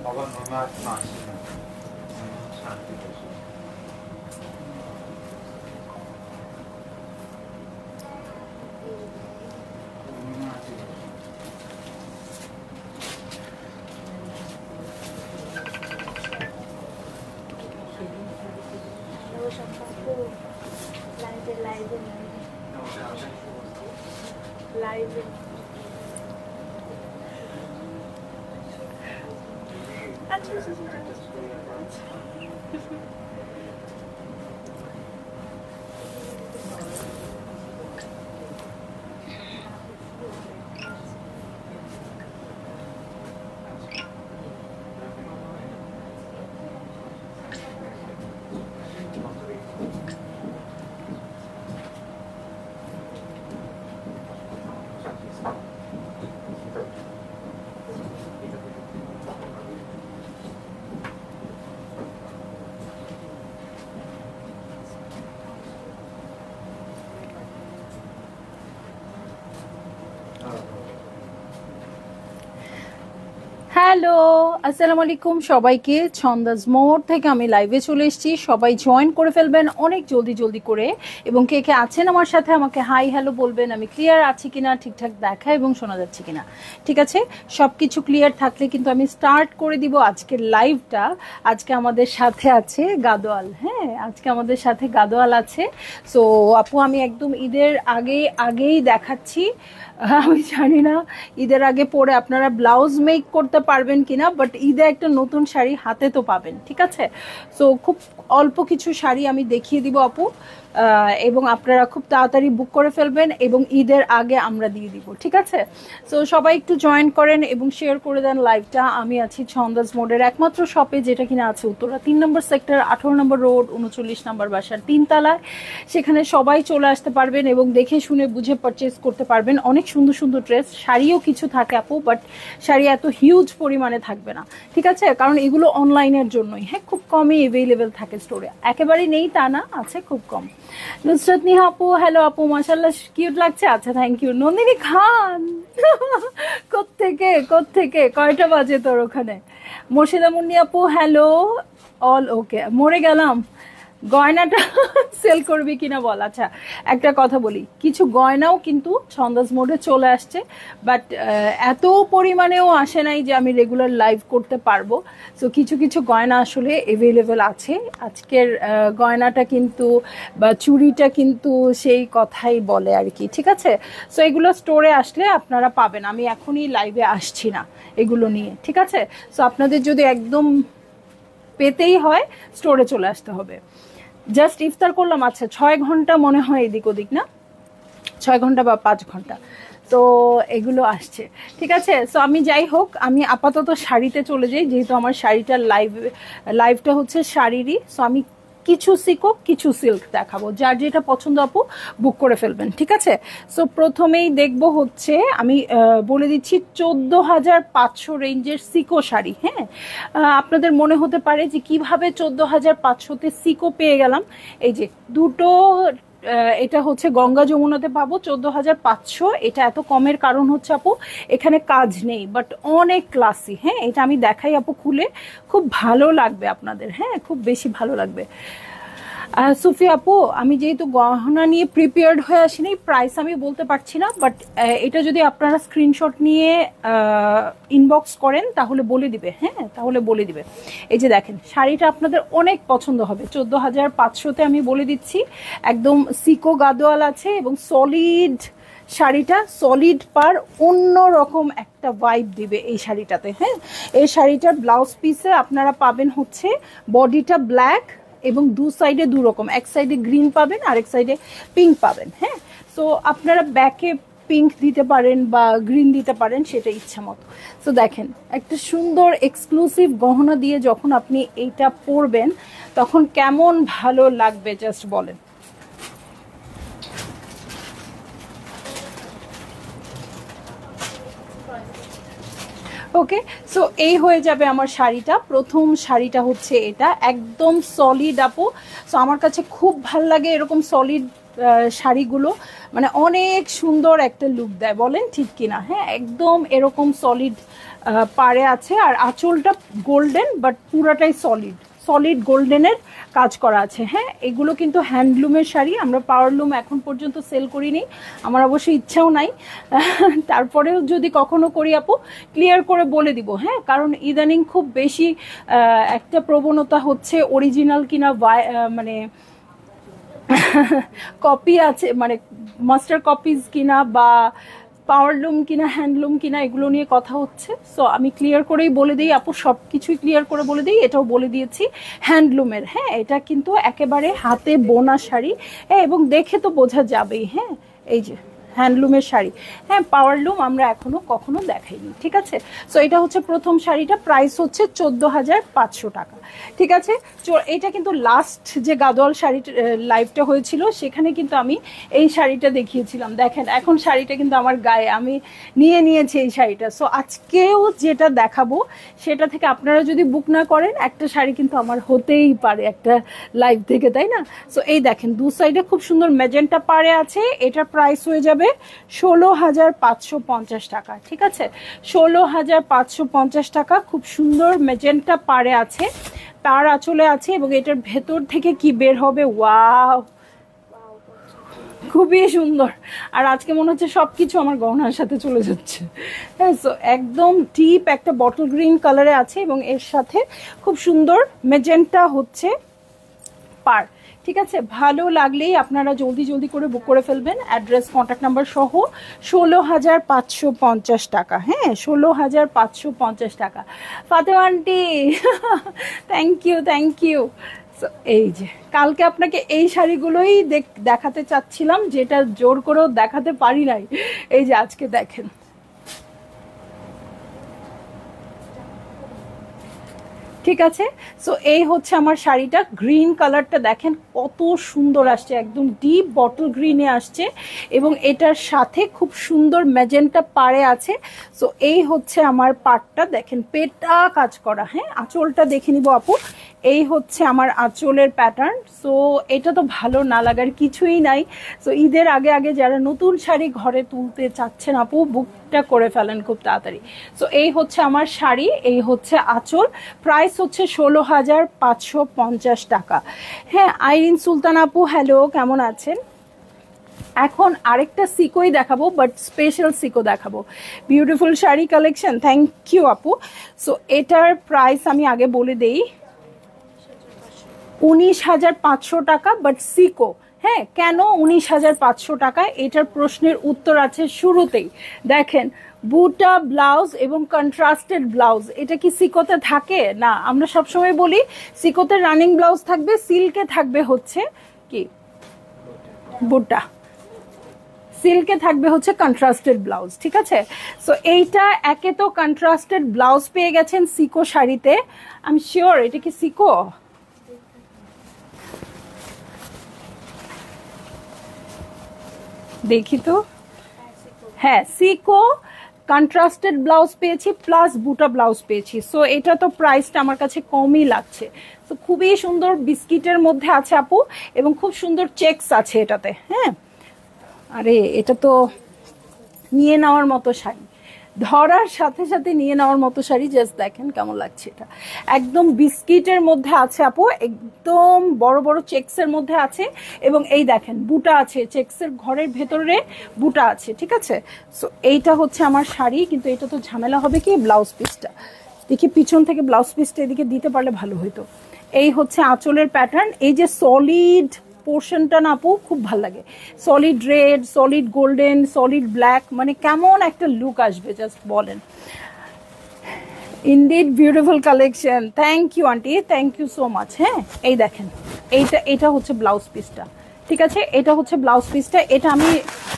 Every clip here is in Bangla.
老板妈妈马戏的，产地的是。有什么不来着来着来着。啊，是。হ্যালো, আসসালামু আলাইকুম সবাইকে। ছন্দাজ মোড় থেকে আমি লাইভে চলে এসেছি। সবাই জয়েন করে ফেলবেন অনেক জলদি করে, এবং কে কে আছেন আমার সাথে আমাকে হাই হ্যালো বলবেন। আমি ক্লিয়ার আছি কিনা, ঠিকঠাক দেখা এবং শোনা যাচ্ছে কিনা। ঠিক আছে, সব কিছু ক্লিয়ার থাকলে কিন্তু আমি স্টার্ট করে দিব আজকের লাইভটা। আজকে আমাদের সাথে আছে গাদোয়াল। হ্যাঁ, আজকে আমাদের সাথে গাদোয়াল আছে। সো আপু, আমি একদম ঈদের আগেই দেখাচ্ছি। আমি জানি না ঈদের আগে পরে আপনারা ব্লাউজ মেক করতে পারবেন কিনা, বাট ঈদে একটা নতুন শাড়ি হাতে তো পাবেন। ঠিক আছে, সো খুব অল্প কিছু শাড়ি আমি দেখিয়ে দিব আপু, এবং আপনারা খুব তাড়াতাড়ি বুক করে ফেলবেন এবং ঈদের আগে আমরা দিয়ে দিব। ঠিক আছে, সো সবাই একটু জয়েন করেন এবং শেয়ার করে দেন লাইভটা। আমি আছি ছন্দাজ মোড়ের একমাত্র শপে, যেটা কিনা আছে উত্তরা 3 নম্বর সেক্টর, 18 নম্বর রোড, 39 নম্বর বাসার 3 তলায়। সেখানে সবাই চলে আসতে পারবেন এবং দেখে শুনে বুঝে পারচেস করতে পারবেন। অনেক সুন্দর সুন্দর ড্রেস, শাড়িও কিছু থাকে আপু, বাট শাড়ি এত হিউজ পরিমাণে থাকবে না। ঠিক আছে, কারণ এগুলো অনলাইনের জন্যই। হ্যাঁ, খুব কমই অ্যাভেলেবেল থাকে স্টোরে, একেবারেই নেই তা না, আছে খুব কম। নুসরাত নিহা আপু, হ্যালো আপু, মাশাআল্লাহ কিউট লাগছে। আচ্ছা, থ্যাংক ইউ। নন্দিনী খান, কোত্থেকে কয়টা বাজে তোর ওখানে? মোর্শেদা মুন্নি আপু, হ্যালো। অল ওকে, মরে গেলাম। গয়নাটা সেল করবি কিনা বল। আচ্ছা, একটা কথা বলি, কিছু গয়নাও কিন্তু ছন্দাজ মোডে চলে আসছে, বাট এত পরিমাণেও আসে নাই যে আমি রেগুলার লাইভ করতে পারবো। সো কিছু গয়না আসলে অ্যাভেলেবেল আছে। আজকের গয়নাটা কিন্তু বা চুড়িটা কিন্তু সেই কথাই বলে আর কি। ঠিক আছে, সো এগুলো স্টোরে আসলে আপনারা পাবেন। আমি এখনই লাইভে আসছি না এগুলো নিয়ে। ঠিক আছে, সো আপনাদের যদি একদম পেতেই হয় স্টোরে চলে আসতে হবে। জাস্ট ইফতার করলাম, আচ্ছা 6 ঘন্টা মনে হয় এদিক ওদিক, না 6 ঘন্টা বা 5 ঘন্টা, তো এগুলো আসছে। ঠিক আছে, সো আমি যাই হোক, আমি আপাতত শাড়িতে চলে যাই, যেহেতু আমার শাড়িটার লাইভটা হচ্ছে শাড়িরই। সো আমি কিছু সিকক কিছু সিল্ক দেখাবো, যার যেটা পছন্দ আপু বুক করে ফেলবেন। ঠিক আছে, সো প্রথমেই দেখবো হচ্ছে, আমি বলে দিচ্ছি 14,500 রেঞ্জের সিকো শাড়ি। হ্যাঁ, আপনাদের মনে হতে পারে যে কিভাবে 14,500-তে সিকো পেয়ে গেলাম। এই যে দুটো, এটা হচ্ছে গঙ্গা যমুনাতে পাবো 14,500। এটা এত কমের কারণ হচ্ছে আপু এখানে কাজ নেই, বাট অনেক ক্লাসি। হ্যাঁ, এটা আমি দেখাই আপু খুলে, খুব ভালো লাগবে আপনাদের। হ্যাঁ, খুব বেশি ভালো লাগবে। সুফি আপু, আমি যেহেতু গহনা নিয়ে প্রিপেয়ার্ড হয়ে আসিনি, প্রাইস আমি বলতে পারছি না, বাট এটা যদি আপনারা স্ক্রিনশট নিয়ে ইনবক্স করেন তাহলে বলে দিবে। হ্যাঁ, তাহলে বলে দিবে। এই যে দেখেন, শাড়িটা আপনাদের অনেক পছন্দ হবে। 14,500-তে আমি বলে দিচ্ছি, একদম সিকো গাদোয়াল আছে এবং সলিড শাড়িটা, সলিড পার অন্য রকম একটা ভাইব দিবে এই শাড়িটাতে। হ্যাঁ, এই শাড়িটার ব্লাউজ পিসে আপনারা পাবেন হচ্ছে বডিটা ব্ল্যাক এবং দু সাইডে দু রকম, এক সাইডে গ্রিন পাবেন আর এক সাইডে পিঙ্ক পাবেন। হ্যাঁ, সো আপনারা ব্যাকে পিঙ্ক দিতে পারেন বা গ্রিন দিতে পারেন, সেটা ইচ্ছা মতো। সো দেখেন, একটা সুন্দর এক্সক্লুসিভ গহনা দিয়ে যখন আপনি এইটা পরবেন তখন কেমন ভালো লাগবে জাস্ট বলেন। ওকে, সো এই হয়ে যাবে আমার শাড়িটা। প্রথম শাড়িটা হচ্ছে এটা, একদম সলিড আপু। সো আমার কাছে খুব ভাল লাগে এরকম সলিড শাড়িগুলো, মানে অনেক সুন্দর একটা লুক দেয়, বলেন ঠিক কিনা? হ্যাঁ, একদম এরকম সলিড পাড়ে আছে, আর আঁচলটা গোল্ডেন বাট পুরাটাই সলিড সলিড গোল্ডেনের কাজ করা আছে। হ্যাঁ, এগুলো কিন্তু হ্যান্ডলুমের শাড়ি, আমরা পাওয়ারলুম এখন পর্যন্ত সেল করিনি, আমার অবশ্যই ইচ্ছাও নাই। তারপরেও যদি কখনো করি আপু ক্লিয়ার করে বলে দিব। হ্যাঁ, কারণ ইদানিং খুব বেশি একটা প্রবণতা হচ্ছে অরিজিনাল কিনা মানে কপি আছে, মানে মাস্টার কপিজ কিনা বা পাওয়ারলুম কিনা হ্যান্ডলুম কিনা এগুলো নিয়ে কথা হচ্ছে। সো আমি ক্লিয়ার করেই বলে দিই আপু, সব কিছুই ক্লিয়ার করে বলে দিই। এটাও বলে দিয়েছি হ্যান্ডলুমের। হ্যাঁ, এটা কিন্তু একেবারে হাতে বোনা শাড়ি, হ্যাঁ, এবং দেখে তো বোঝা যাবেই। হ্যাঁ, এই যে হ্যান্ডলুমের শাড়ি। হ্যাঁ, পাওয়ারলুম আমরা এখনো কখনো দেখাইনি। ঠিক আছে, সো এটা হচ্ছে প্রথম শাড়িটা, প্রাইস হচ্ছে 14,500 টাকা। ঠিক আছে, এটা কিন্তু লাস্ট যে গাদোয়াল শাড়ি লাইভটা হয়েছিল সেখানে কিন্তু আমি এই শাড়িটা দেখিয়েছিলাম। দেখেন এখন শাড়িটা কিন্তু আমার গায়ে, আমি নিয়ে নিয়েছি এই শাড়িটা। সো আজকেও যেটা দেখাবো সেটা থেকে আপনারা যদি বুক না করেন একটা শাড়ি কিন্তু আমার হতেই পারে একটা লাইভ থেকে, তাই না? সো এই দেখেন দু সাইডে খুব সুন্দর ম্যাজেন্টা পাড়ে আছে, এটার প্রাইস হয়ে যাবে 16,550 টাকা। ঠিক আছে, 16,550 টাকা। খুব সুন্দর ম্যাজেন্টা পাড়ে আছে, তার আঁচলে আছে, এবং এটার ভেতর থেকে কি বের হবে, ওয়াও, খুবই সুন্দর। আর আজকে মনে হচ্ছে সবকিছু আমার গহনার সাথে চলে যাচ্ছে। হ্যাঁ, সো একদম ডিপ একটা বটল গ্রিন কালারে আছে, এবং এর সাথে খুব সুন্দর মেজেন্টা হচ্ছে পার। ঠিক আছে, ভালো লাগলেই আপনারা জলদি জলদি করে বুক করে ফেলবেন, অ্যাড্রেস কন্ট্যাক্ট নাম্বার সহ। 16,550 টাকা। হ্যাঁ, 16,550 টাকা। Fatema aunty thank you, thank you. এই যে কালকে আপনাকে এই শাড়িগুলোই দেখাতে চাচ্ছিলাম, যেটা জোর করেও দেখাতে পারি নাই। এই যে আজকে দেখেন, ঠিক আছে। সো এই হচ্ছে আমার শাড়িটা, গ্রিন কালারটা দেখেন কত সুন্দর আসছে, একদম ডিপ বটল গ্রিনে আসছে, এবং এটার সাথে খুব সুন্দর ম্যাজেন্টা পাড়ে আছে। সো এই হচ্ছে আমার পাটটা, দেখেন পেটা কাজ করা। হ্যাঁ, আঁচলটা দেখে নিব আপু, এই হচ্ছে আমার আঁচলের প্যাটার্ন। সো এটা তো ভালো না লাগার কিছুই নাই। সো ঈদের আগে আগে যারা নতুন শাড়ি ঘরে তুলতে চাচ্ছেন আপু, বুকটা করে ফেলেন খুব তাড়াতাড়ি। সো এই হচ্ছে আমার শাড়ি, এই হচ্ছে আঁচল, প্রাইস হচ্ছে 16,550 টাকা। হ্যাঁ, আইরিন সুলতান আপু হ্যালো, কেমন আছেন? এখন আরেকটা সিকোই দেখাবো, বাট স্পেশাল সিকো দেখাবো। Beautiful sari collection, thank you আপু। সো এটার প্রাইস আমি আগে বলে দেই, 19,500 টাকা, বাট সিকো। হ্যাঁ, কেন 19,500 টাকা? এটার প্রশ্নের উত্তর আছে শুরুতেই। দেখেন বুটা ব্লাউজ এবং কন্ট্রাস্টেড ব্লাউজ, এটা কি সিকোতে থাকে? না, আমরা সবসময় বলি সিকোতে রানিং ব্লাউজ থাকবে, সিল্কে থাকবে হচ্ছে কি বুটা, সিল্কে থাকবে হচ্ছে কন্ট্রাস্টেড ব্লাউজ। ঠিক আছে, সো এইটা একে তো কন্ট্রাস্টেড ব্লাউজ পেয়ে গেছেন সিকো শাড়িতে, আই এম শিওর এটা কি সিকো। দেখি তো, হ্যাঁ সিকো কন্ট্রাস্টেড ব্লাউজ পেয়েছি, প্লাস বুটা ব্লাউজ পেয়েছি। সো এটা তো প্রাইসটা আমার কাছে কমই লাগছে। তো খুবই সুন্দর বিস্কিটের মধ্যে আছে আপু, এবং খুব সুন্দর চেকস আছে এটাতে। হ্যাঁ, আরে এটা তো নিয়ে নেওয়ার মতো শাড়ি, ধরার সাথে সাথে নিয়ে নেওয়ার মতো শাড়ি। জাস্ট দেখেন কেমন লাগছে, এটা একদম বিস্কিটের মধ্যে আছে আপু, একদম বড় বড় চেকসের মধ্যে আছে, এবং এই দেখেন বুটা আছে, চেকসের ঘরের ভেতরে বুটা আছে। ঠিক আছে, সো এইটা হচ্ছে আমার শাড়ি, কিন্তু এটা তো ঝামেলা হবে কি ব্লাউজ পিসটা, দেখি পিছন থেকে ব্লাউজ পিসটা এদিকে দিতে পারলে ভালো হইতো। এই হচ্ছে আঁচলের প্যাটার্ন, এই যে সলিড পোর্শনটা না আপু খুব ভালো লাগে, solid red, solid golden, solid black, মানে কেমন একটা লুক আসবে জাস্ট বলেন। Indeed beautiful collection, thank you aunty, thank you so much. হ্যাঁ, এই দেখেন এটা হচ্ছে ব্লাউজ পিসটা। ঠিক আছে, এটা হচ্ছে ব্লাউজ পিসটা, এটা আমি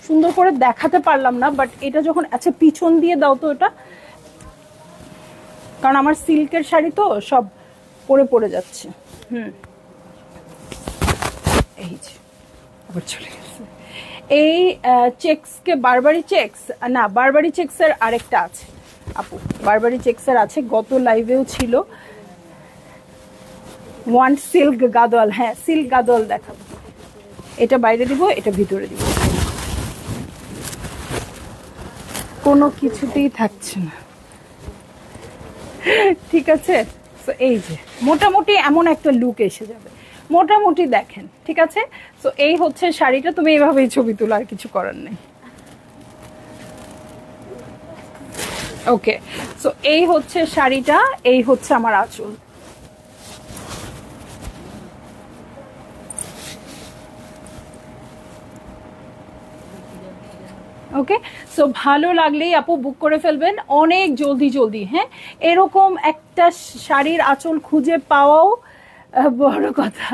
সুন্দর করে দেখাতে পারলাম না, বাট এটা যখন, আচ্ছা পিছন দিয়ে দাও তো এটা, কারণ আমার সিল্কের শাড়ি তো সব পরে পড়ে যাচ্ছে। এই যে আবার চলে গেছে। এই চেকসকে বারবারি চেকস, না বারবারি চেকসের আরেকটা আছে আপু, বারবারি চেকসের আছে, গত লাইভেও ছিল। ওয়ান সিল্ক গাদোয়াল, হ্যাঁ সিল্ক গাদোয়াল দেখাবো, এটা বাইরে দিব, এটা ভিতরে দিব, কোনো কিছুতেই থাকছে না। ঠিক আছে, তো এই যে মোটামুটি এমন একটা লুক এসে যাবে, মোটামুটি দেখেন। ঠিক আছে, তো এই হচ্ছে শাড়িটা, তুমি এইভাবেই ছবি তোলা, আর কিছু করার নেই। ওকে, সো এই হচ্ছে শাড়িটা, এই হচ্ছে আমার আঁচল। ওকে, সো ভালো লাগলেই আপু বুক করে ফেলবেন অনেক জলদি জলদি। হ্যাঁ, এরকম একটা শাড়ির আঁচল খুঁজে পাওয়াও বড় কথা।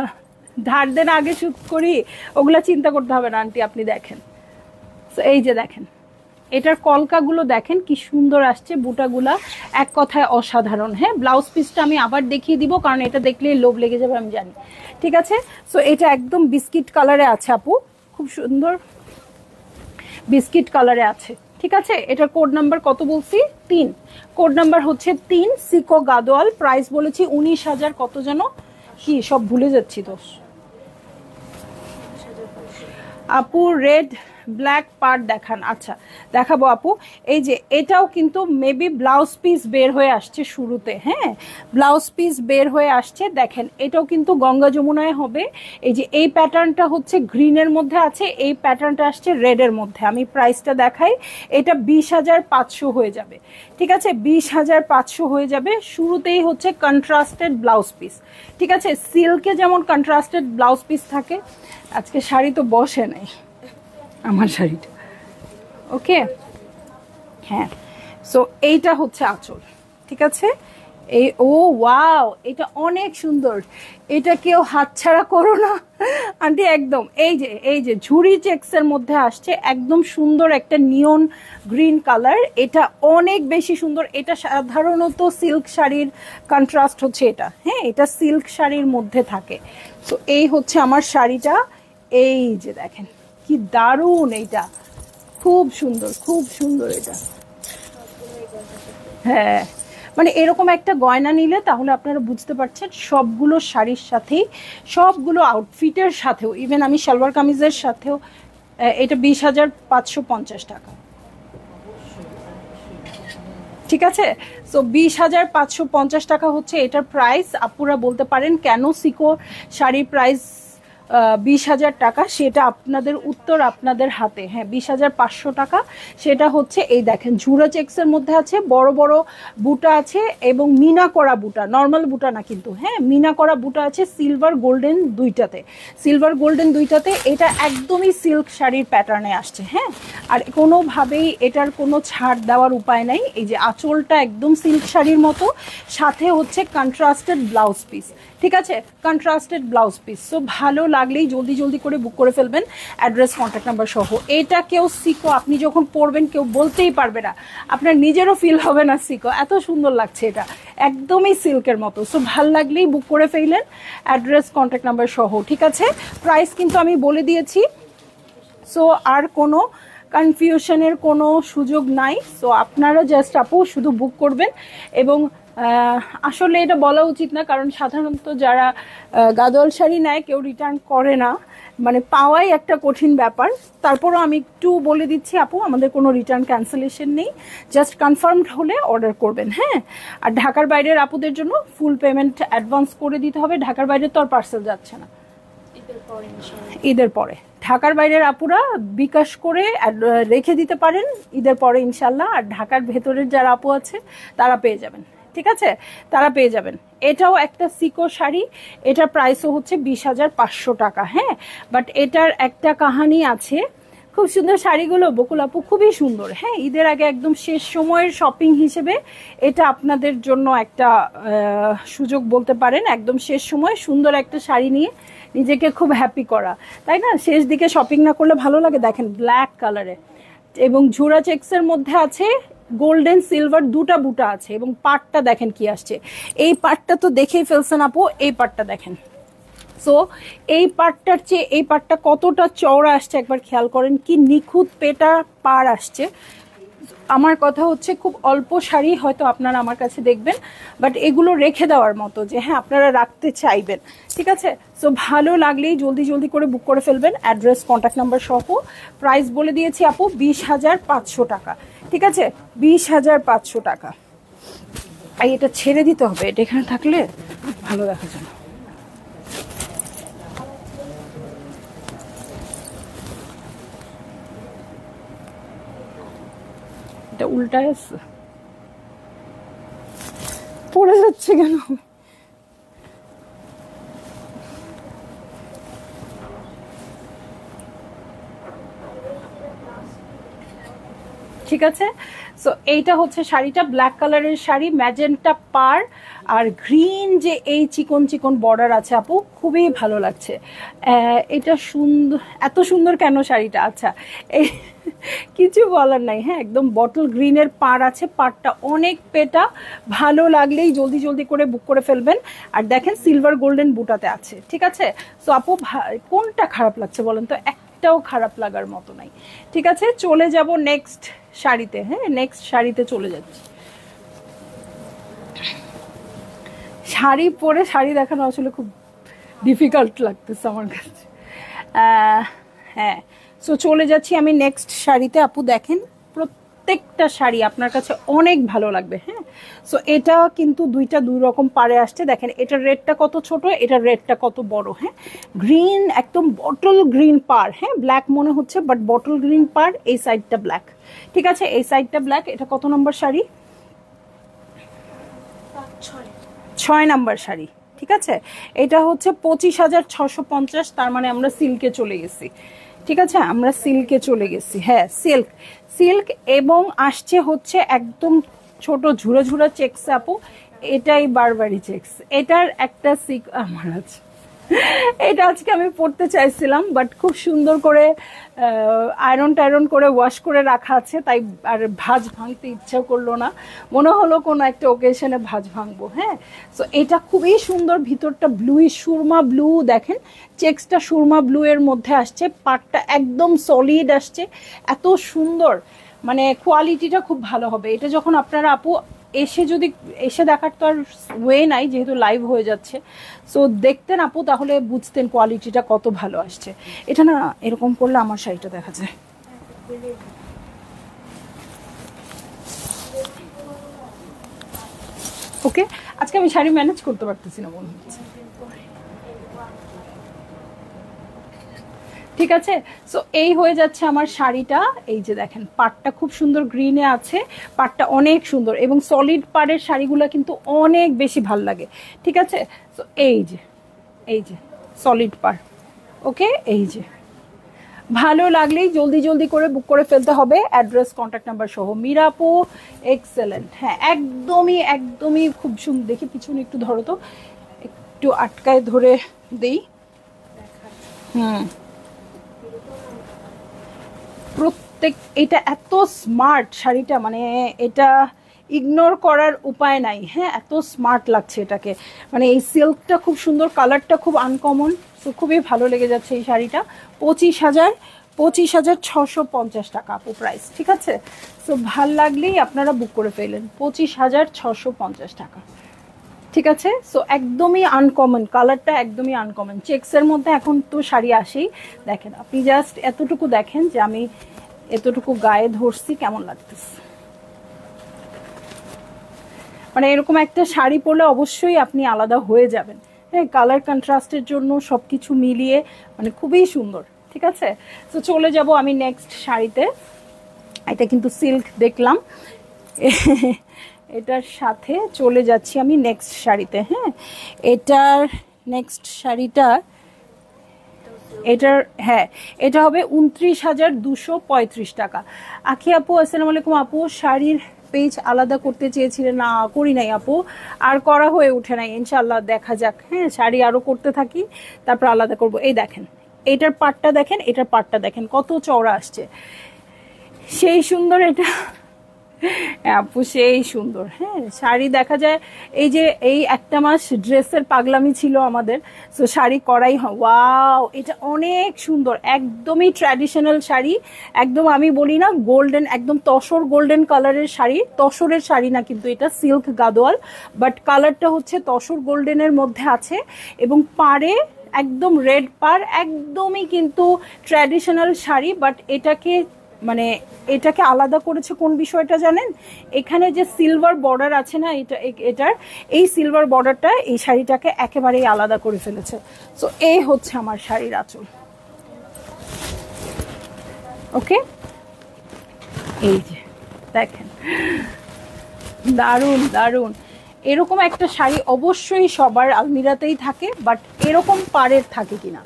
ধার দেন আগে শুট করি, ওগুলা চিন্তা করতে হবে না আন্টি। আপনি দেখেন, সো এই যে দেখেন, এটার কলকাগুলো দেখেন কি সুন্দর আসছে, বুটাগুলা এক কথায় অসাধারণ। হ্যাঁ, ব্লাউজ পিসটা আমি আবার দেখিয়ে দিব, কারণ এটা দেখলেই লোভ লেগে যাবে আমি জানি। ঠিক আছে, সো এটা একদম বিস্কিট কালারে আছে আপু, খুব সুন্দর বিস্কিট কালারে আছে। ঠিক আছে, এটার কোড নাম্বার কত বলছি? 3। কোড নাম্বার হচ্ছে 3, সিকো গাদোয়াল। প্রাইস বলেছি 19,000 কত যেন, কি সব ভুলে যাচ্ছি তো। আপু রেড ব্ল্যাক পার্ট দেখান। আচ্ছা দেখাবো আপু। এই যে এটাও কিন্তু মেবি ব্লাউজ পিস বের হয়ে আসছে শুরুতে। হ্যাঁ, ব্লাউজ পিস বের হয়ে আসছে, দেখেন এটাও কিন্তু গঙ্গা যমুনায় হবে। এই যে এই প্যাটার্নটা হচ্ছে গ্রিনের মধ্যে আছে, এই প্যাটার্নটা আসছে রেডের মধ্যে। আমি প্রাইসটা দেখাই, এটা 20,500 হয়ে যাবে। ঠিক আছে, 20,500 হয়ে যাবে। শুরুতেই হচ্ছে কন্ট্রাস্টেড ব্লাউজ পিস। ঠিক আছে, সিল্কে যেমন কন্ট্রাস্টেড ব্লাউজ পিস থাকে, আজকে শাড়ি তো বসে নাই আমার শাড়িটা। ওকে, হ্যাঁ, সো এইটা হচ্ছে আঁচল। ঠিক আছে, এই ও ওয়াও, এটা অনেক সুন্দর, এটা কেউ হাতছাড়া করো না আন্টি একদম। এই যে ঝুরি চেক্সের মধ্যে আসছে, একদম সুন্দর একটা নিয়ন গ্রিন কালার, এটা অনেক বেশি সুন্দর। এটা সাধারণত সিল্ক শাড়ির কন্ট্রাস্ট হচ্ছে এটা। হ্যাঁ, এটা সিল্ক শাড়ির মধ্যে থাকে। তো এই হচ্ছে আমার শাড়িটা, এই যে দেখেন কি দারুণ, এইটা খুব সুন্দর, খুব সুন্দর এটা। হ্যাঁ, মানে এরকম একটা গয়না নিলে তাহলে আপনারা বুঝতে পারছেন সবগুলো শাড়ির সাথেই, সবগুলো আউটফিটের সাথেও, ইভেন আমি সালোয়ার কামিজের সাথেও। এটা 20,550 টাকা। ঠিক আছে, সো 20,550 টাকা হচ্ছে এটার প্রাইস। আপুরা বলতে পারেন কেন সিকো শাড়ির প্রাইস 20,000 টাকা, সেটা আপনাদের উত্তর আপনাদের হাতে। হ্যাঁ, 20,500 টাকা। সেটা হচ্ছে এই দেখেন ঝুরা চেক্সের মধ্যে আছে, বড় বড় বুটা আছে এবং মিনা করা বুটা, নর্মাল বুটা না কিন্তু। হ্যাঁ, মিনা করা বুটা আছে সিলভার গোল্ডেন দুইটাতে, সিলভার গোল্ডেন দুইটাতে। এটা একদমই সিল্ক শাড়ির প্যাটার্নে আসছে। হ্যাঁ, আর কোনোভাবেই এটার কোনো ছাড় দেওয়ার উপায় নাই। এই যে আঁচলটা একদম সিল্ক শাড়ির মতো, সাথে হচ্ছে কন্ট্রাস্টেড ব্লাউজ পিস। ঠিক আছে, কন্ট্রাস্টেড ব্লাউজ পিস। সো ভালো লাগলেই জলদি জলদি করে বুক করে ফেলবেন, অ্যাড্রেস কন্ট্যাক্ট নাম্বার সহ। এটা কেউ সিকো, আপনি যখন পরবেন কেউ বলতেই পারবে না, আপনার নিজেরও ফিল হবে না সিকো, এত সুন্দর লাগছে এটা, একদমই সিল্কের মতো। সো ভাল লাগলেই বুক করে ফেললেন, অ্যাড্রেস কন্ট্যাক্ট নাম্বার সহ। ঠিক আছে, প্রাইস কিন্তু আমি বলে দিয়েছি, সো আর কোনো কনফিউশনের কোনো সুযোগ নাই। সো আপনারা জাস্ট আপু শুধু বুক করবেন। এবং আসলে এটা বলা উচিত না, কারণ সাধারণত যারা গাদোয়াল শাড়ি নেয় কেউ রিটার্ন করে না, মানে পাওয়াই একটা কঠিন ব্যাপার। তারপরও আমি একটু বলে দিচ্ছি আপু, আমাদের কোনো রিটার্ন ক্যান্সেলেশন নেই, জাস্ট কনফার্মড হলে অর্ডার করবেন। হ্যাঁ, আর ঢাকার বাইরের আপুদের জন্য ফুল পেমেন্ট অ্যাডভান্স করে দিতে হবে। ঢাকার বাইরে তো আর পার্সেল যাচ্ছে না, ঈদের পরে। ঢাকার বাইরের আপুরা বিকাশ করে রেখে দিতে পারেন ঈদের পরে ইনশাল্লাহ। আর ঢাকার ভেতরের যারা আপু আছে তারা পেয়ে যাবেন। ঠিক আছে, তারা পেয়ে যাবেন। এটাও একটা সিকো শাড়ি, এটার প্রাইসও হচ্ছে 20,500 টাকা। হ্যাঁ, বাট এটার একটা কাহানি আছে, খুব সুন্দর শাড়িগুলো বকুল আপু, খুবই সুন্দর। হ্যাঁ, ঈদের আগে একদম শেষ সময়ের শপিং হিসেবে এটা আপনাদের জন্য একটা সুযোগ বলতে পারেন। একদম শেষ সময় সুন্দর একটা শাড়ি নিয়ে নিজেকে খুব হ্যাপি করা, তাই না? শেষ দিকে শপিং না করলে ভালো লাগে। দেখেন ব্ল্যাক কালারে এবং ঝুরা চেক্সের মধ্যে আছে, গোল্ডেন সিলভার দুটা বুটা আছে, এবং পাটটা দেখেন কি আসছে। এই পাটটা তো দেখেই ফেলছেন আপু, এই পাটটা দেখেন। সো এই পাটটার চেয়ে এই পাটটা কতটা চওড়া আসছে একবার খেয়াল করেন, কি নিখুঁত পেটা পার আসছে। আমার কথা হচ্ছে খুব অল্প শাড়ি হয়তো আপনারা আমার কাছে দেখবেন, বাট এগুলো রেখে দেওয়ার মতো, যে হ্যাঁ আপনারা রাখতে চাইবেন। ঠিক আছে, সো ভালো লাগলেই জলদি জলদি করে বুক করে ফেলবেন, অ্যাড্রেস কন্ট্যাক্ট নাম্বার সহ। প্রাইস বলে দিয়েছি আপু 20,500 টাকা। ঠিক আছে, 20,500 টাকা। আর এটা ছেড়ে দিতে হবে, এটা এখানে থাকলে ভালো দেখা যায় না। এটা উল্টায় আছে, পড়ে যাচ্ছে কেন? ঠিক আছে, সো এইটা হচ্ছে শাড়িটা, ব্ল্যাক কালারের শাড়ি, ম্যাজেন্টা পার আর গ্রিন যে এই চিকন চিকন বর্ডার আছে আপু, খুবই ভালো লাগছে। এটা সুন্দর, এত সুন্দর কেন শাড়িটা? আচ্ছা, এই কিছু বলার নাই। হ্যাঁ, একদম বটল গ্রিনের পার আছে, পারটা অনেক পেটা, ভালো লাগলেই জলদি জলদি করে বুক করে ফেলবেন। আর দেখেন সিলভার গোল্ডেন বুটাতে আছে। ঠিক আছে, সো আপু কোনটা খারাপ লাগছে বলেন তো? একটাও খারাপ লাগার মতো নাই। ঠিক আছে, চলে যাব নেক্সট শাড়িতে। হ্যাঁ, নেক্সট শাড়িতে চলে যাচ্ছি। শাড়ি পরে শাড়ি দেখানো আসলে খুব ডিফিকাল্ট লাগতেছে আমার কাছে। হ্যাঁ, সো চলে যাচ্ছি আমি নেক্সট শাড়িতে। আপু দেখেন, প্রত্যেকটা শাড়ি আপনার কাছে অনেক ভালো লাগবে। হ্যাঁ, সো এটা কিন্তু দুইটা দুই রকম পারে আসছে। দেখেন এটার রেটটা কত ছোট, এটার রেটটা কত বড়। হ্যাঁ, গ্রিন, একদম বটল গ্রিন পার। হ্যাঁ, ব্ল্যাক মনে হচ্ছে বাট বটল গ্রিন পার, এই সাইডটা ব্ল্যাক। ঠিক আছে, এই সাইডটা ব্ল্যাক। এটা কত নম্বর শাড়ি? 6 নাম্বার শাড়ি। ঠিক আছে, এটা হচ্ছে 25,650, তার মানে আমরা সিল্কে চলে গেছি। ঠিক আছে, আমরা সিল্কে চলে গেছি। হ্যাঁ, সিল্ক, সিল্ক এবং আসছে হচ্ছে একদম ছোট ঝুড়ো ঝুড়ো চেক্স আপু, এটাই বারবারি চেক্স। এটার একটা আমার আছে, এটা আজকে আমি পড়তে চাইছিলাম বাট খুব সুন্দর করে আয়রন টায়রন করে ওয়াশ করে রাখা আছে, তাই আর ভাঁজ ভাঙতে ইচ্ছা করলো না। মনে হলো কোনো একটা ওকেশনে ভাঁজ ভাঙবো। হ্যাঁ, সো এটা খুবই সুন্দর, ভিতরটা ব্লুই সুরমা ব্লু, দেখেন চেক্সটা সুরমা ব্লু এর মধ্যে আসছে, পাটটা একদম সলিড আসছে, এত সুন্দর, মানে কোয়ালিটিটা খুব ভালো হবে। এটা যখন আপনারা আপু এসে দেখার তো আর ওয়ে নাই, যেহেতু লাইভ হয়ে যাচ্ছে, সো দেখতেন আপু, তাহলে বুঝতেন কোয়ালিটিটা কত ভালো আসছে। এটা না এরকম করলে আমার শাড়িটা দেখা যায়। ওকে, আজকে আমি শাড়ি ম্যানেজ করতে পারতেছি না মনে হচ্ছে। ঠিক আছে, সো এই হয়ে যাচ্ছে আমার শাড়িটা। এই যে দেখেন পাটটা খুব সুন্দর গ্রিনে আছে, পাটটা অনেক সুন্দর এবং সলিড পাড়ের শাড়িগুলো কিন্তু অনেক বেশি ভাল লাগে। ঠিক আছে, সো এই যে সলিড পাড়। ওকে, এই যে ভালো লাগলেই জলদি জলদি করে বুক করে ফেলতে হবে, অ্যাড্রেস কন্ট্যাক্ট নাম্বার সহ। মিরাপো এক্সেলেন্ট। হ্যাঁ, একদমই একদমই খুব সুন্দর। দেখি পিছনে একটু ধরো তো, একটু আটকায় ধরে দেই। প্রত্যেক, এটা এত স্মার্ট শাড়িটা, মানে এটা ইগনোর করার উপায় নাই। হ্যাঁ, এত স্মার্ট লাগছে এটাকে, মানে এই সিল্কটা খুব সুন্দর, কালারটা খুব আনকমন, তো খুবই ভালো লেগে যাচ্ছে এই শাড়িটা। 25,650 টাকা আপু প্রাইস। ঠিক আছে, তো ভাল লাগলেই আপনারা বুক করে ফেলেন, 25,650 টাকা। ঠিক আছে, সো একদমই আনকমন, কালারটা একদমই আনকমন। চেক্সের মধ্যে এখন তো শাড়ি আসেই। দেখেন আপনি জাস্ট এতটুকু দেখেন যে আমি এতটুকু গায়ে ধরছি, কেমন লাগতেছে। মানে এরকম একটা শাড়ি পরলে অবশ্যই আপনি আলাদা হয়ে যাবেন। হ্যাঁ, কালার কন্ট্রাস্টের জন্য সবকিছু মিলিয়ে মানে খুবই সুন্দর। ঠিক আছে, তো চলে যাব আমি নেক্সট শাড়িতে। এটা কিন্তু সিল্ক দেখলাম, এটার সাথে চলে যাচ্ছি আমি নেক্সট শাড়িতে। হ্যাঁ, এটার নেক্সট শাড়িটা, এটার, হ্যাঁ, এটা হবে 29,235 টাকা। আখি আপু আসসালামু আলাইকুম আপু, শাড়ির পেজ আলাদা করতে চেয়েছিলেন? না, করি নাই আপু, আর করা হয়ে ওঠে নাই। ইনশাল্লাহ দেখা যাক। হ্যাঁ, শাড়ি আরো করতে থাকি, তারপর আলাদা করব। এই দেখেন এটার পাটটা দেখেন, এটার পাটটা দেখেন কত চওড়া আসছে, সেই সুন্দর এটা। আপু সেই সুন্দর। হ্যাঁ, শাড়ি দেখা যায়, এই যে এই একটা মাস ড্রেসের পাগলামি ছিল আমাদের, তো শাড়ি করাই হয়। ওয়াও, এটা অনেক সুন্দর, একদমই ট্র্যাডিশনাল শাড়ি, একদম আমি বলি না গোল্ডেন, একদম তসর গোল্ডেন কালারের শাড়ি। তসরের শাড়ি না কিন্তু, এটা সিল্ক গাদোয়াল, বাট কালারটা হচ্ছে তসর গোল্ডেনের মধ্যে আছে এবং পাড়ে একদম রেড পার, একদমই কিন্তু ট্র্যাডিশনাল শাড়ি, বাট এটাকে মানে এটাকে আলাদা করেছে কোন বিষয়টা জানেন? এখানে যে সিলভার বর্ডার আছে না, এটার এই সিলভার বর্ডারটা এই শাড়িটাকে একেবারেই আলাদা করে ফেলেছে। সো এই হচ্ছে আমার শাড়ির আঁচল। ওকে, এই যে দেখেন, দারুণ দারুণ। এরকম একটা শাড়ি অবশ্যই সবার আলমিরাতেই থাকে, বাট এরকম পাড়ের থাকে কিনা।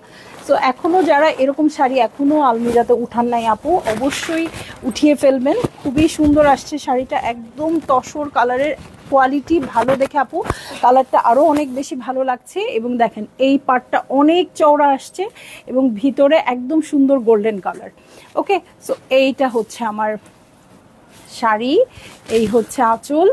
সো এখনও যারা এরকম শাড়ি এখনও আলমিরাতে উঠান নাই আপু, অবশ্যই উঠিয়ে ফেলবেন। খুবই সুন্দর আসছে শাড়িটা, একদম তসর কালারের, কোয়ালিটি ভালো দেখে আপু কালারটা আরও অনেক বেশি ভালো লাগছে। এবং দেখেন এই পাড়টা অনেক চওড়া আসছে এবং ভিতরে একদম সুন্দর গোল্ডেন কালার। ওকে, সো এইটা হচ্ছে আমার শাড়ি, এই হচ্ছে আঁচল।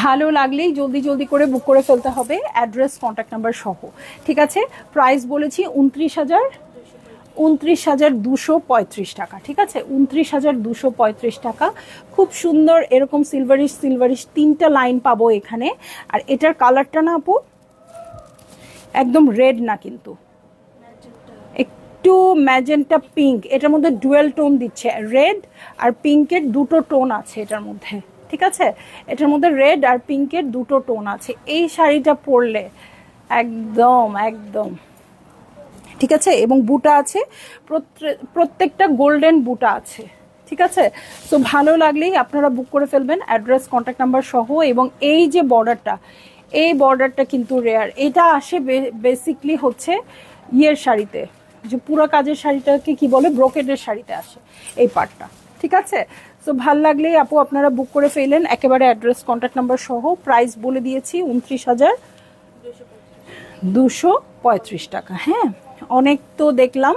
ভালো লাগলেই জলদি জলদি করে বুক করে ফেলতে হবে, অ্যাড্রেস কন্ট্যাক্ট নাম্বার সহ। ঠিক আছে, প্রাইস বলেছি 29,235 টাকা। ঠিক আছে, 29,235 টাকা। খুব সুন্দর এরকম সিলভারিশ সিলভারিশ 3টা লাইন পাবো এখানে। আর এটার কালারটা না আপু একদম রেড না, কিন্তু একটু ম্যাজেন্টা পিঙ্ক, এটার মধ্যে ডুয়েল টোন দিচ্ছে, রেড আর পিঙ্কের দুটো টোন আছে এটার মধ্যে। ঠিক আছে, এটার মধ্যে রেড আর পিঙ্কের দুটো টোন আছে। এই শাড়িটা পরলে একদম একদম ঠিক আছে। এবং বুটা আছে, প্রত্যেকটা গোল্ডেন বুটা আছে। ঠিক আছে, সো ভালো লাগলেই আপনারা বুক করে ফেলবেন, অ্যাড্রেস কন্ট্যাক্ট নাম্বার সহ। এবং এই যে বর্ডারটা, এই বর্ডারটা কিন্তু রেয়ার, এটা আসে বেসিকলি হচ্ছে ইয়ের শাড়িতে, যে পুরো কাজের শাড়িটাকে কি বলে, ব্রোকেডের শাড়িতে আসে এই পার্টটা। ঠিক আছে, সো ভাল লাগলেই আপু আপনারা বুক করে ফেলেন, একেবারে অ্যাড্রেস কন্ট্যাক্ট নাম্বার সহ। প্রাইস বলে দিয়েছি 29,235 টাকা। হ্যাঁ, অনেক তো দেখলাম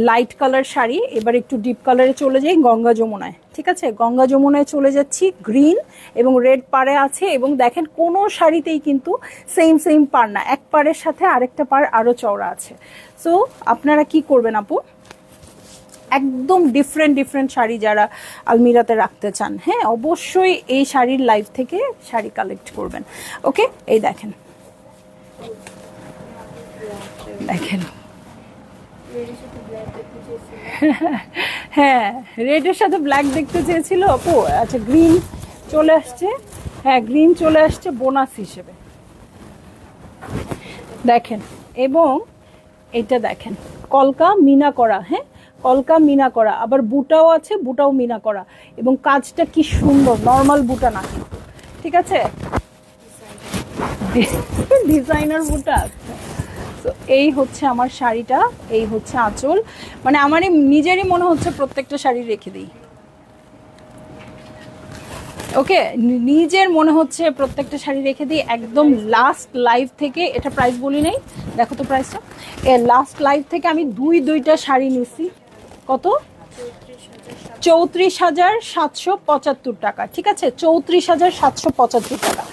লাইট কালার শাড়ি, এবার একটু ডিপ কালারে চলে যাই, গঙ্গা যমুনায়। ঠিক আছে, গঙ্গা যমুনায় চলে যাচ্ছি। গ্রিন এবং রেড পাড়ে আছে, এবং দেখেন কোনো শাড়িতেই কিন্তু সেম সেম পাড় না, এক পাড়ের সাথে আরেকটা পাড় আরও চওড়া আছে। সো আপনারা কি করবেন আপু, একদম ডিফারেন্ট ডিফারেন্ট শাড়ি যারা আলমিরাতে রাখতে চান, হ্যাঁ অবশ্যই এই শাড়ির লাইভ থেকে শাড়ি কালেক্ট করবেন। ওকে, এই দেখেন দেখেন, হ্যাঁ রেডের সাথে ব্ল্যাক দেখতে চেয়েছিল আপু। আচ্ছা, গ্রিন চলে আসছে, হ্যাঁ গ্রিন চলে আসছে বোনাস হিসেবে, দেখেন। এবং এটা দেখেন কলকা মিনা করা, হ্যাঁ কলকা মিনা করা, আবার বুটাও আছে, বুটাও মিনা করা, এবং কাজটা কি সুন্দর, নর্মাল বুটা না কিন্তু। ঠিক আছে, ডিজাইনার বুটা। তো এই হচ্ছে আমার শাড়িটা, এই হচ্ছে আঁচল। মানে আমারই নিজেরই মনে হচ্ছে প্রত্যেকটা শাড়ি রেখে দিই। ওকে, নিজের মনে হচ্ছে প্রত্যেকটা শাড়ি রেখে দিই। একদম লাস্ট লাইভ থেকে, এটা প্রাইস বলি নেই, দেখো তো প্রাইসটা, লাস্ট লাইভ থেকে আমি দুইটা শাড়ি নিছি। কত? 34,775 টাকা। ঠিক আছে, 34,775 টাকা।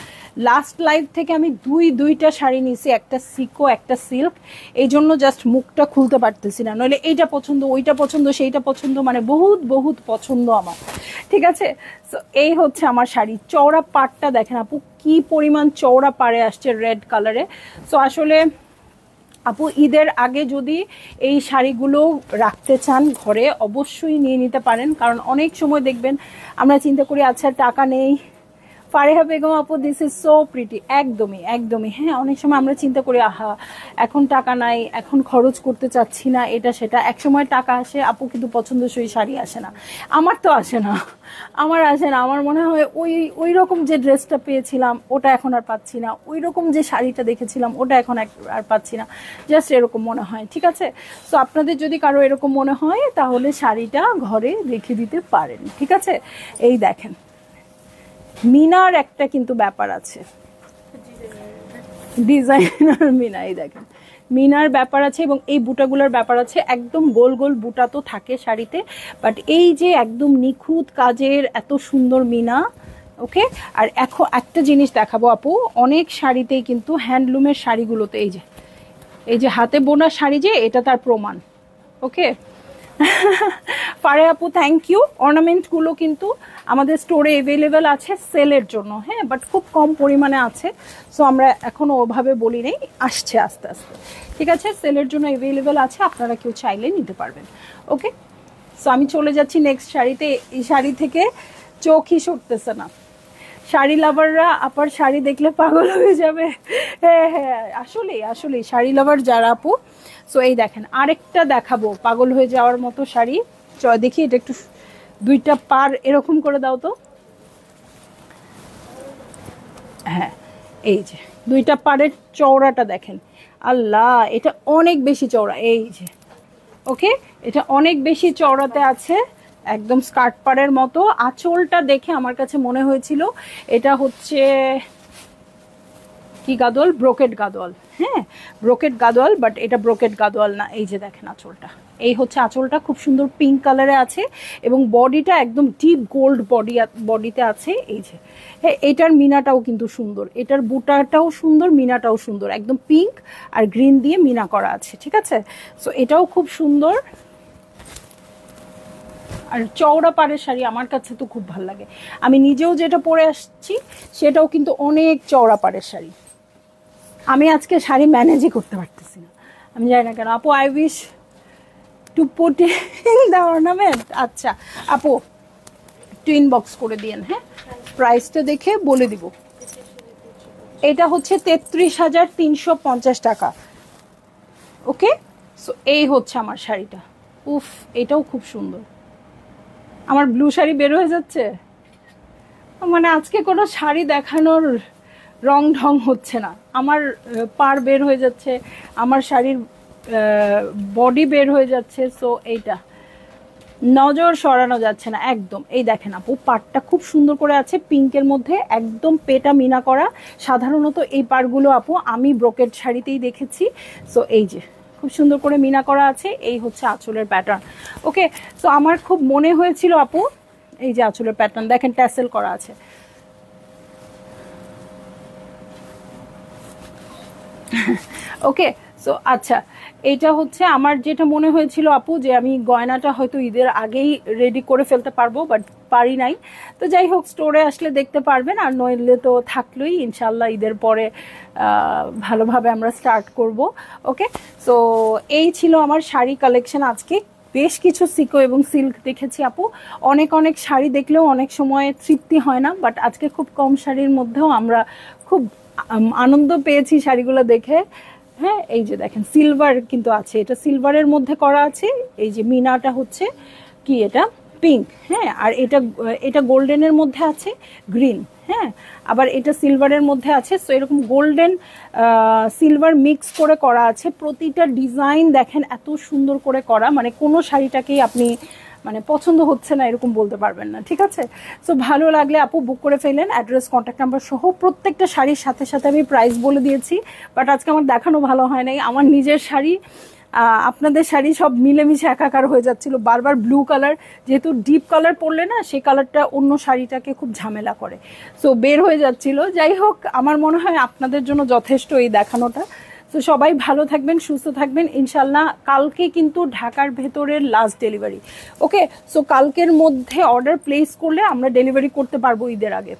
লাস্ট লাইভ থেকে আমি দুইটা শাড়ি নিয়েছি, একটা সিকো একটা সিল্ক। এই জন্য জাস্ট মুখটা খুলতে পারতেছি না, নইলে এইটা পছন্দ, ওইটা পছন্দ, সেইটা পছন্দ, মানে বহুত বহুত পছন্দ আমার। ঠিক আছে, সো এই হচ্ছে আমার শাড়ি। চওড়া পাড়টা দেখেন আপু, কি পরিমাণ চওড়া পাড়ে আসছে রেড কালারে। সো আসলে আপু ঈদের আগে যদি এই শাড়িগুলো রাখতে চান ঘরে, অবশ্যই নিয়ে নিতে পারেন। কারণ অনেক সময় দেখবেন আমরা চিন্তা করি আচ্ছা টাকা নেই, ফারিহা বেগম আপু দিস ইজ সো প্রিটি, একদমই একদমই, হ্যাঁ অনেক সময় আমরা চিন্তা করি আহা এখন টাকা নাই, এখন খরচ করতে চাচ্ছি না, এটা সেটা। এক সময় টাকা আসে আপু, কিন্তু পছন্দসই শাড়ি আসে না। আমার তো আসে না, আমার মনে হয় ওই রকম যে ড্রেসটা পেয়েছিলাম ওটা এখন আর পাচ্ছি না, ওই রকম যে শাড়িটা দেখেছিলাম ওটা এখন আর পাচ্ছি না, জাস্ট এরকম মনে হয়। ঠিক আছে, সো আপনাদের যদি কারো এরকম মনে হয় তাহলে শাড়িটা ঘরে রেখে দিতে পারেন। ঠিক আছে, এই দেখেন মিনার একটা কিন্তু ব্যাপার আছে, ডিজাইনার মিনা, এই দেখেন মিনার ব্যাপার আছে, এবং এই বুটাগুলোর ব্যাপার আছে। একদম গোল গোল বুটা তো থাকে শাড়িতে, বাট এই যে একদম নিখুঁত কাজের এত সুন্দর মিনা। ওকে, আর এখন একটা জিনিস দেখাবো আপু, অনেক শাড়িতেই কিন্তু হ্যান্ডলুমের শাড়িগুলোতে এই যে হাতে বোনা শাড়ি, যে এটা তার প্রমাণ। ওকে, পারে আপু, থ্যাংক ইউ। অর্নামেন্টগুলো কিন্তু আমাদের স্টোরে অ্যাভেলেবেল আছে সেলের জন্য, হ্যাঁ, বাট খুব কম পরিমাণে আছে। সো আমরা এখনও ওভাবে বলি নেই, আসছে আস্তে আস্তে, ঠিক আছে। সেলের জন্য অ্যাভেলেবেল আছে, আপনারা কেউ চাইলে নিতে পারবেন। ওকে, সো আমি চলে যাচ্ছি নেক্সট শাড়িতে। এই শাড়ি থেকে চোখই সরতেছে না। শাড়ি লাভাররা আপার শাড়ি দেখলে পাগল হয়ে যাবে। হ্যাঁ হ্যাঁ, আসলেই আসলেই শাড়ি লাভার যারা আপু। সো এই দেখেন, আরেকটা দেখাবো পাগল হয়ে যাওয়ার মতো শাড়ি। দেখি এটা একটু দুইটা পার এরকম করে দাও তো। হ্যাঁ, এই যে দুইটা পাড়ের চওড়াটা দেখেন, আল্লাহ এটা অনেক বেশি চওড়া। এই যে ওকে, এটা অনেক বেশি চওড়াতে আছে, একদম স্কার্ট পাড়ের মতো। আঁচলটা দেখে আমার কাছে মনে হয়েছিল এটা হচ্ছে কি গাদোয়াল, ব্রোকেট গাদোয়াল। হ্যাঁ, ব্রোকেট গাদোয়াল, বাট এটা ব্রোকেট গাদোয়াল না। এই যে দেখেন আঁচলটা, এই হচ্ছে আঁচলটা, খুব সুন্দর পিঙ্ক কালারে আছে এবং বডিটা একদম ডিপ গোল্ড বডিতে আছে। এই যে হ্যাঁ, এটার মিনাটাও কিন্তু সুন্দর, এটার বুটাটাও সুন্দর, মিনাটাও সুন্দর, একদম পিঙ্ক আর গ্রিন দিয়ে মিনা করা আছে, ঠিক আছে। সো এটাও খুব সুন্দর। আর চওড়া পাড়ের শাড়ি আমার কাছে তো খুব ভালো লাগে। আমি নিজেও যেটা পরে আসছি সেটাও কিন্তু অনেক চওড়া পাড়ের শাড়ি। আমি আজকে শাড়ি ম্যানেজই করতে পারতেছি না, আমি জানি না কেন। আপু I wish to put in the ornament. আচ্ছা আপু, একটু ইনবক্স করে দিয়েন, হ্যাঁ, প্রাইসটা দেখে বলে দিব। এটা হচ্ছে 33,350 টাকা। ওকে, সো এই হচ্ছে আমার শাড়িটা। উফ, এটাও খুব সুন্দর। আমার ব্লু শাড়ি বের হয়ে যাচ্ছে, মানে আজকে কোনো শাড়ি দেখানোর রং ঢং হচ্ছে না। আমার পার বের হয়ে যাচ্ছে, আমার শাড়ির বডি বের হয়ে যাচ্ছে। সো এইটা নজর সরানো যাচ্ছে না একদম। এই দেখেন আপু, পাড়টা খুব সুন্দর করে আছে পিঙ্কের মধ্যে, একদম পেটা মিনা করা। সাধারণত এই পাড়গুলো আপু আমি ব্রোকেট শাড়িতেই দেখেছি। সো এই যে খুব সুন্দর করে মিনা করা আছে, এই হচ্ছে আঁচলের প্যাটার্ন। ওকে, সো আমার খুব মনে হয়েছিল আপু, এই যে আঁচলের প্যাটার্ন দেখেন, ট্যাসেল করা আছে। ওকে, সো আচ্ছা, এইটা হচ্ছে আমার যেটা মনে হয়েছিল আপু, যে আমি গয়নাটা হয়তো ঈদের আগেই রেডি করে ফেলতে পারবো, বাট পারি নাই। তো যাই হোক, স্টোরে আসলে দেখতে পারবেন, আর নইলে তো থাকলোই ইনশাল্লাহ ঈদের পরে ভালোভাবে আমরা স্টার্ট করব। ওকে, সো এই ছিল আমার শাড়ি কালেকশন আজকে। বেশ কিছু সিকো এবং সিল্ক দেখেছি আপু। অনেক অনেক শাড়ি দেখলেও অনেক সময় তৃপ্তি হয় না, বাট আজকে খুব কম শাড়ির মধ্যেও আমরা খুব আনন্দ পেয়েছি শাড়িগুলো দেখে। হ্যাঁ, এই যে দেখেন সিলভার কিন্তু আছে, এটা সিলভারের মধ্যে করা আছে। এই যে মিনাটা হচ্ছে কি, এটা পিঙ্ক, হ্যাঁ, আর এটা গোল্ডেনের মধ্যে আছে গ্রিন, হ্যাঁ, আবার এটা সিলভারের মধ্যে আছে। সো এরকম গোল্ডেন সিলভার মিক্স করে করা আছে। প্রতিটা ডিজাইন দেখেন এত সুন্দর করে করা, মানে কোনো শাড়িটাকেই আপনি মানে পছন্দ হচ্ছে না এরকম বলতে পারবেন না, ঠিক আছে। সো ভালো লাগলে আপু বুক করে ফেলেন, অ্যাড্রেস কন্ট্যাক্ট নাম্বার সহ। প্রত্যেকটা শাড়ির সাথে সাথে আমি প্রাইস বলে দিয়েছি, বাট আজকে আমার দেখানো ভালো হয় নাই। আমার নিজের শাড়ি আপনাদের শাড়ি সব মিলেমিশে একাকার হয়ে যাচ্ছিল। বারবার ব্লু কালার, যেহেতু ডিপ কালার পরলে না সেই কালারটা অন্য শাড়িটাকে খুব ঝামেলা করে, সো বের হয়ে যাচ্ছিল। যাই হোক, আমার মনে হয় আপনাদের জন্য যথেষ্ট এই দেখানোটা। তো সবাই ভালো থাকবেন, সুস্থ থাকবেন ইনশাল্লাহ। কালকে কিন্তু ঢাকার ভেতরের লাস্ট ডেলিভারি। ওকে, সো কালকের মধ্যে অর্ডার প্লেস করলে আমরা ডেলিভারি করতে পারবো ঈদের আগে,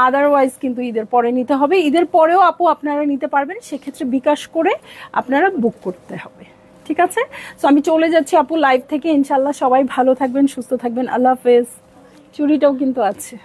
আদারওয়াইজ কিন্তু ঈদের পরে নিতে হবে। ঈদের পরেও আপু আপনারা নিতে পারবেন, সেক্ষেত্রে বিকাশ করে আপনারা বুক করতে হবে, ঠিক আছে। সো আমি চলে যাচ্ছি আপু লাইভ থেকে। ইনশাল্লাহ সবাই ভালো থাকবেন, সুস্থ থাকবেন। আল্লাহ হাফেজ। চুড়িটাও কিন্তু আছে।